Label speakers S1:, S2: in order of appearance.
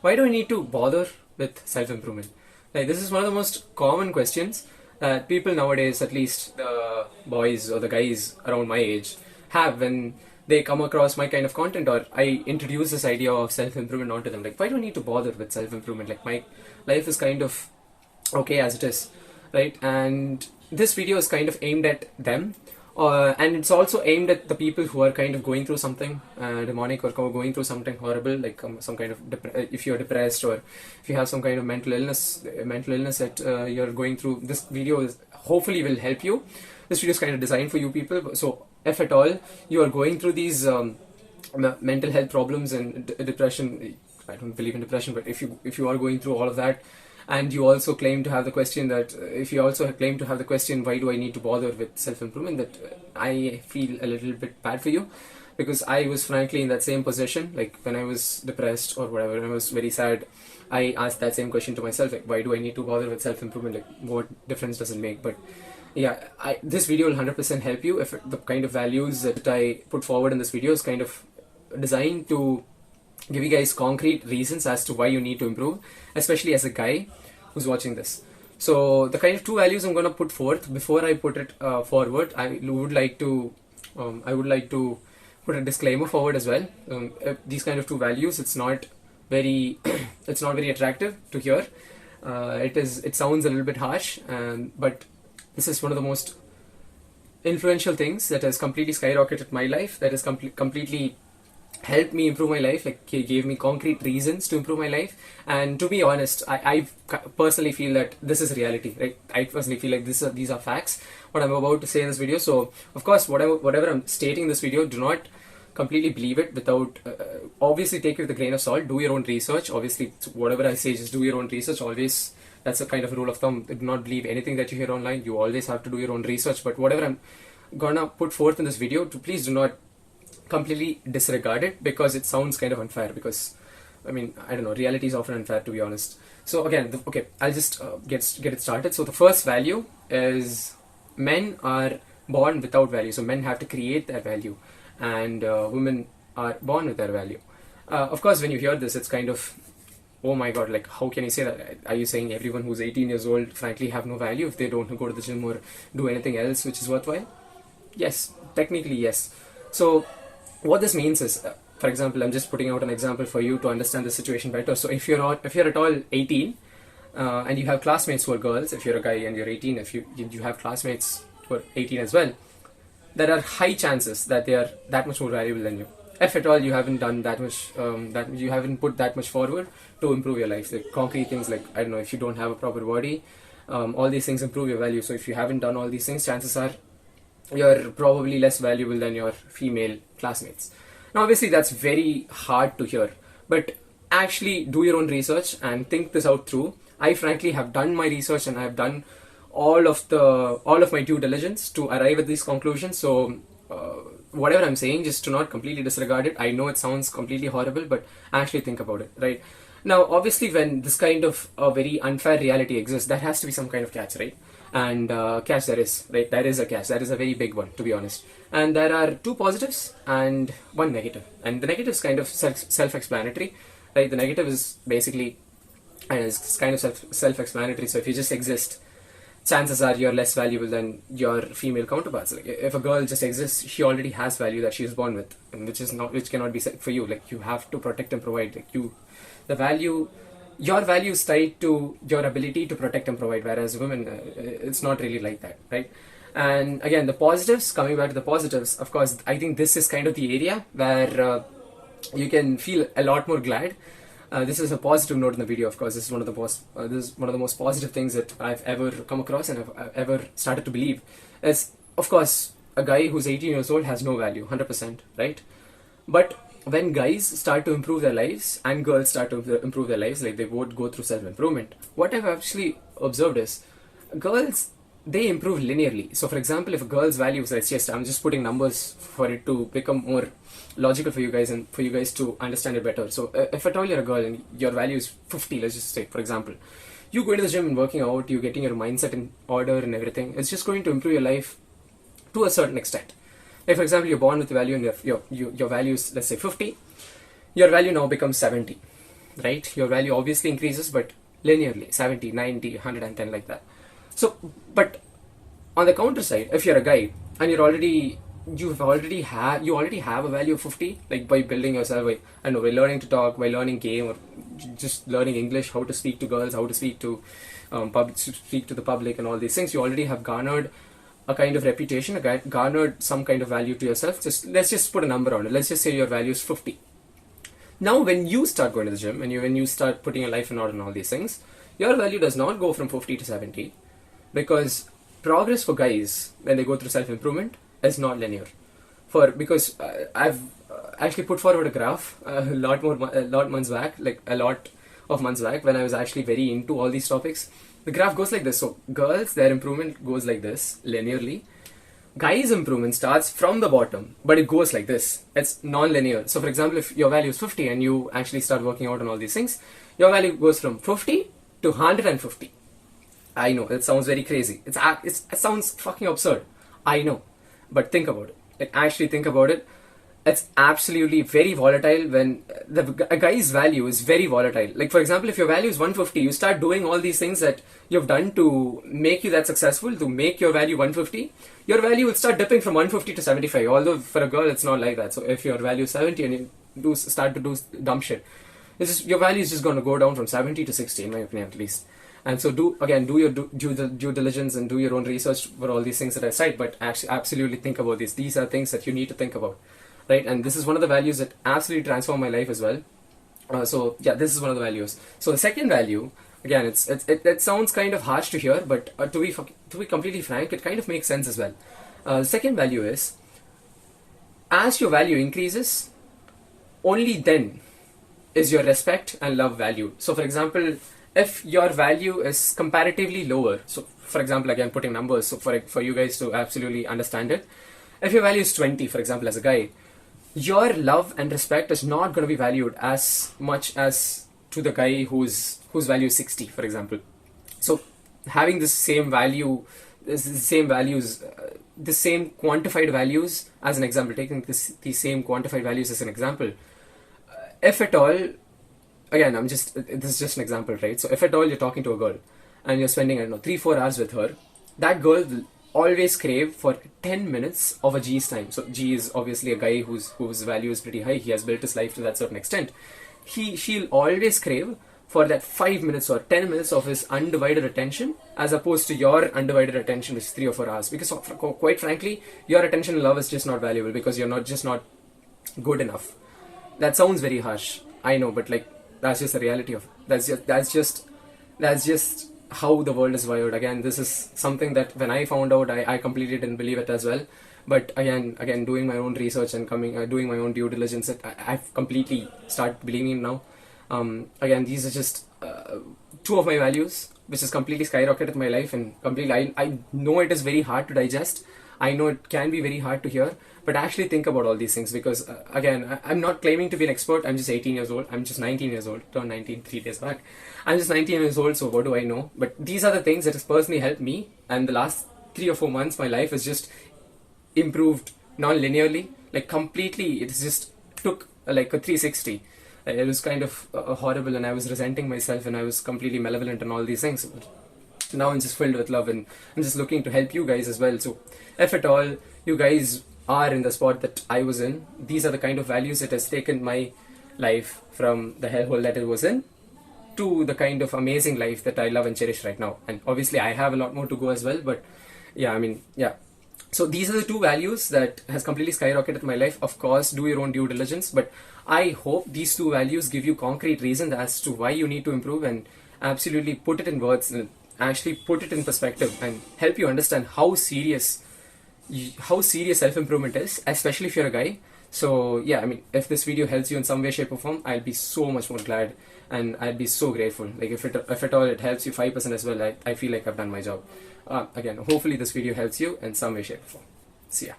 S1: why do I need to bother with self-improvement? Like, this is one of the most common questions that people nowadays, at least the boys or the guys around my age, have when they come across my kind of content, or I introduce this idea of self-improvement onto them. Like, why do I need to bother with self-improvement? Like, my life is kind of okay as it is, right? And this video is kind of aimed at them, and it's also aimed at the people who are kind of going through something demonic, or going through something horrible, like some kind of if you're depressed, or if you have some kind of mental illness that you're going through. This video is hopefully will help you. This video is kind of designed for you people. So if at all you are going through these mental health problems and depression, I don't believe in depression, but if you are going through all of that, and you also claim to have the question that why do I need to bother with self-improvement, that I feel a little bit bad for you, because I was frankly in that same position. Like, when I was depressed or whatever, and I was very sad, I asked that same question to myself, like, why do I need to bother with self-improvement? Like, what difference does it make? But yeah, this video will 100% help you. If the kind of values that I put forward in this video is kind of designed to give you guys concrete reasons as to why you need to improve, especially as a guy who's watching this. So the kind of two values I'm going to put forth. Before I put it forward, I would like to put a disclaimer forward as well. These kind of two values, it's not very it's not very attractive to hear. It sounds a little bit harsh, but this is one of the most influential things that has completely skyrocketed my life, that has completely helped me improve my life. Like, he gave me concrete reasons to improve my life. And to be honest, I personally feel that this is reality, right? I personally feel like these are facts, what I'm about to say in this video. So of course, whatever I'm stating in this video, do not completely believe it without obviously take it with a grain of salt. Do your own research. Obviously, whatever I say, just do your own research always. That's a kind of a rule of thumb. Do not believe anything that you hear online. You always have to do your own research. But whatever I'm gonna put forth in this video, please do not completely disregard it, because it sounds kind of unfair. Because I mean, I don't know, reality is often unfair, to be honest. So again, okay, I'll just get it started. So the first value is men are born without value. So men have to create their value, and women are born with their value. Of course, when you hear this, it's kind of, oh my god, like, how can you say that? Are you saying everyone who's 18 years old frankly have no value if they don't go to the gym or do anything else which is worthwhile? Yes, technically yes. So what this means is, for example, I'm just putting out an example for you to understand the situation better. So if you're at all 18 and you have classmates who are girls, if you're a guy and you're 18, if you have classmates who are 18 as well, there are high chances that they are that much more valuable than you. If at all you haven't done that much, that you haven't put that much forward to improve your life. Like concrete things, like, I don't know, if you don't have a proper body, all these things improve your value. So if you haven't done all these things, chances are you're probably less valuable than your female classmates. Now obviously that's very hard to hear, but actually do your own research and think this out through. I frankly have done my research, and I have done all of my due diligence to arrive at these conclusions. So whatever I'm saying, just to not completely disregard it. I know it sounds completely horrible, but actually think about it, right? Now obviously, when this kind of a very unfair reality exists, there has to be some kind of catch, right? And catch there is, right? There is a catch. That is a very big one, to be honest. And there are two positives and one negative. And the negative is kind of self-explanatory, right? The negative is basically, and it's kind of self-explanatory. So if you just exist, chances are you're less valuable than your female counterparts. Like, if a girl just exists, she already has value that she is born with, and which cannot be said for you. Like, you have to protect and provide. Like, your value is tied to your ability to protect and provide, whereas women, it's not really like that, right? And again, the positives, coming back to the positives, of course, I think this is kind of the area where you can feel a lot more glad. This is a positive note in the video. Of course, this is one of the most positive things that I've ever come across and I've ever started to believe. Is, of course, a guy who's 18 years old has no value, 100%, right? But when guys start to improve their lives and girls start to improve their lives, like they both go through self-improvement, what I've actually observed is girls, they improve linearly. So for example, if a girl's values, I'm just putting numbers for it to become more logical for you guys and for you guys to understand it better. So if at all you're a girl and your value is 50, let's just say, for example, you go to the gym and working out, you're getting your mindset in order and everything, it's just going to improve your life to a certain extent. Like, for example, you're born with the value and your value is, let's say, 50, your value now becomes 70. right? Your value obviously increases, but linearly, 70, 90, 110, like that. So, but on the counter side, if you're a guy and you already have a value of 50, like by building yourself, by, I don't know, by learning to talk, by learning game, or just learning English, how to speak to girls, how to speak to speak to the public, and all these things, you already have garnered a kind of reputation, garnered some kind of value to yourself. Just let's just put a number on it. Let's just say your value is 50. Now, when you start going to the gym and when you start putting your life in order and all these things, your value does not go from 50 to 70, because progress for guys when they go through self-improvement is not linear. Because I've actually put forward a graph a lot of months back when I was actually very into all these topics. The graph goes like this. So girls, their improvement goes like this linearly. Guys' improvement starts from the bottom, but it goes like this. It's non-linear. So for example, if your value is 50 and you actually start working out on all these things, your value goes from 50 to 150. I know, it sounds very crazy. It sounds fucking absurd. I know. But think about it. Like, actually think about it. It's absolutely very volatile when a guy's value is very volatile. Like, for example, if your value is 150, you start doing all these things that you've done to make you that successful, to make your value 150, your value will start dipping from 150 to 75. Although for a girl, it's not like that. So if your value is 70 and you start to do dumb shit, your value is just going to go down from 70 to 60, in my opinion, at least. And so do your due diligence and do your own research for all these things that I cite, but actually absolutely think about these. These are things that you need to think about, right? And this is one of the values that absolutely transformed my life as well. So yeah, this is one of the values. So the second value, again, it sounds kind of harsh to hear, but to be completely frank, it kind of makes sense as well. The second value is, as your value increases, only then is your respect and love valued. So for example, if your value is comparatively lower, so for example, again putting numbers, so for you guys to absolutely understand it, if your value is 20, for example, as a guy, your love and respect is not going to be valued as much as to the guy whose value is 60, for example. So having the same value, the same values, the same quantified values as an example, taking these same quantified values as an example, if at all, again, this is just an example, right? So if at all you're talking to a girl and you're spending, I don't know, 3-4 hours with her, that girl will always crave for 10 minutes of a G's time. So G is obviously a guy whose value is pretty high. He has built his life to that certain extent. She'll always crave for that 5 minutes or 10 minutes of his undivided attention, as opposed to your undivided attention, which is 3 or 4 hours. Because quite frankly, your attention and love is just not valuable, because you're not good enough. That sounds very harsh, I know, but like, that's just the reality of it. That's just how the world is wired. Again, this is something that when I found out, I completely didn't believe it as well. But again, doing my own research and doing my own due diligence, I've completely started believing it now. Again, these are just two of my values, which has completely skyrocketed my life, and completely. I know it is very hard to digest. I know it can be very hard to hear, but actually think about all these things, because again, I'm not claiming to be an expert. I'm just 18 years old. I'm just 19 years old. Turned 19 3 days back. I'm just 19 years old, so what do I know? But these are the things that has personally helped me, and the last 3 or 4 months, my life has just improved non-linearly, like completely. It just took like a 360. It was kind of horrible, and I was resenting myself, and I was completely malevolent and all these things. But now I'm just filled with love, and I'm just looking to help you guys as well. So if at all you guys are in the spot that I was in, these are the kind of values that has taken my life from the hellhole that it was in to the kind of amazing life that I love and cherish right now. And obviously I have a lot more to go as well, but yeah. So these are the two values that has completely skyrocketed my life. Of course, do your own due diligence, but I hope these two values give you concrete reasons as to why you need to improve, and absolutely put it in words and actually put it in perspective, and help you understand how serious self-improvement is, especially if you're a guy. So yeah, I mean, if this video helps you in some way, shape or form, I'll be so much more glad, and I'd be so grateful. Like if at all it helps you 5% as well, I feel like I've done my job. Again, hopefully this video helps you in some way, shape or form. See ya.